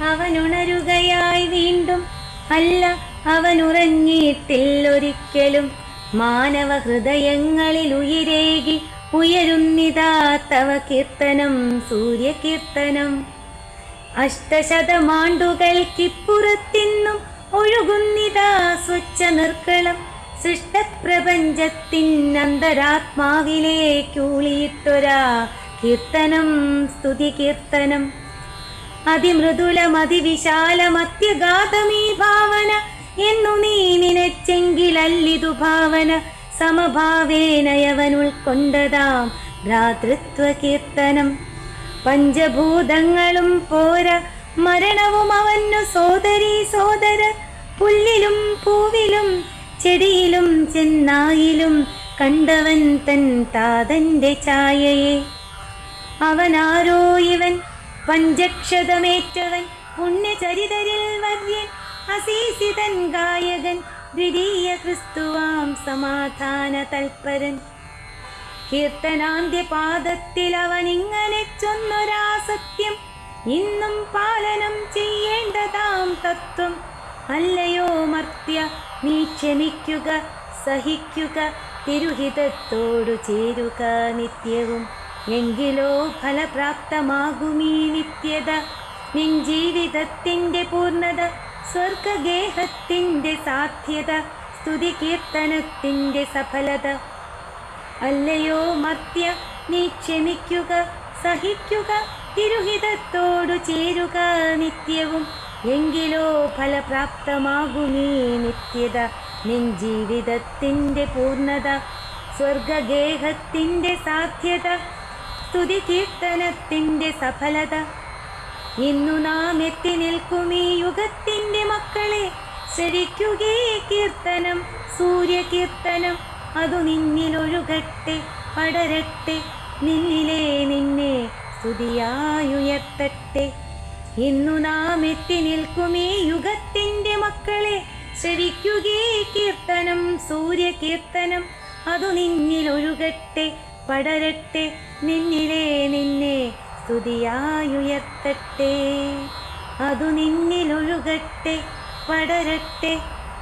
അവനുണരുകയായി വീണ്ടും. അല്ല, അവനുറങ്ങിയിട്ടില്ലൊരിക്കലും. മാനവ ഹൃദയങ്ങളിൽ ഉയിരേകി ഉയരുന്നിതാ തവ കീർത്തനം, സൂര്യകീർത്തനം. അഷ്ടശതമാണ്ടുകൾക്കിപ്പുറത്തിന്നും ഒഴുകുന്നിതാ സ്വച്ഛ നിർക്കളം. സൃഷ്ടപ്രപഞ്ചത്തിൻ അന്തരാത്മാവിലേക്കൂളിയിട്ടൊരാ കീർത്തനം, സ്തുതി കീർത്തനം. അതിമൃദുലമതിവിശാലമത്യഗാതമീ ഭാവന എന്നു നീ നിനച്ചെങ്കിലല്ലിതു ഭാവന. സമഭാവേനയവൻ ഉൾക്കൊണ്ടതാം ഭ്രാതൃത്വ കീർത്തനം. പഞ്ചഭൂതങ്ങളും പോര, മരണവും അവന്നു സോദരീ സോദര. പുല്ലിലും പൂവിലും ചെടിയിലും ചെന്നായിലും കണ്ടവൻ തൻ താതന്റെ ഛായയെ. അവനാരോ ഇവൻ, പഞ്ചക്ഷതമേറ്റവൻ, പുണ്യചരിതരിൽ വര്യൻ, അസീസിതൻ ഗായകൻ, ദ്വിതീയ ക്രിസ്തുവാം സമാധാന തൽപരൻ. കീർത്തനാന്ത്യപാദത്തിൽ അവനിങ്ങനെ ചൊന്നൊരാ സത്യം, ഇന്നും പാലനം ചെയ്യേണ്ടതാം തത്വം. അല്ലയോ മർത്യ, നീ ക്ഷമിക്കുക, സഹിക്കുക, തിരുഹിതത്തോടു ചേരുക നിത്യവും. എങ്കിലോ ഫലപ്രാപ്തമാകുമീ നിത്യത, നിൻ ജീവിതത്തിൻ്റെ പൂർണ്ണത, സ്വർഗഗേഹത്തിൻ്റെ സാധ്യത, സ്തുതി കീർത്തനത്തിൻ്റെ സഫലത. അല്ലയോ മർത്യ, നീ ക്ഷമിക്കുക, സഹിക്കുക, തിരുഹിതത്തോടു ചേരുക നിത്യവും. എങ്കിലോ ഫലപ്രാപ്തമാകുമീ നിത്യത, നിൻ ജീവിതത്തിൻ്റെ പൂർണ്ണത, സ്വർഗഗേഹത്തിൻ്റെ സാധ്യത, സ്തുതി കീർത്തനത്തിൻ്റെ സഫലത. ഇന്നു നാം എത്തി നിൽക്കുമീ യുഗത്തിൻ്റെ മക്കളെ, ശരിക്കുകേ കീർത്തനം, സൂര്യകീർത്തനം. അതു നിന്നിലൊഴുകട്ടെ, പടരട്ടെ, നിന്നിലെ നിന്നെ സ്തുതിയായുയർത്തട്ടെ. ഇന്നു നാം എത്തി നിൽക്കുമീ യുഗത്തിൻ്റെ മക്കളെ, ശരിക്കുകേ കീർത്തനം, സൂര്യകീർത്തനം. അതു നിന്നിലൊഴുകട്ടെ, പടരട്ടെ, നിന്നിലെ നിന്നെ സ്തുതിയായുയർത്തട്ടെ. അതു നിന്നിലൊഴുകട്ടെ, പടരട്ടെ,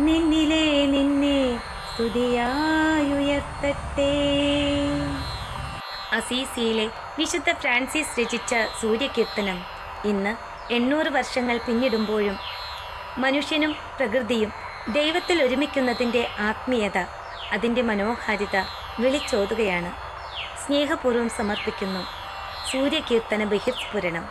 നിന്നിലെ നിന്നെ സ്തുതിയായുയർത്തട്ടെ. അസീസിയിലെ വിശുദ്ധ ഫ്രാൻസിസ് രചിച്ച സൂര്യകീർത്തനം ഇന്ന് 800 വർഷങ്ങൾ പിന്നിടുമ്പോഴും മനുഷ്യനും പ്രകൃതിയും ദൈവത്തിൽ ഒരുമിക്കുന്നതിൻ്റെ ആത്മീയത, അതിൻ്റെ മനോഹാരിത വിളിച്ചോതുകയാണ്. സ്നേഹപൂർവ്വം സമർപ്പിക്കുന്നു സൂര്യകീർത്തന ബഹിസ്ഫുരണം.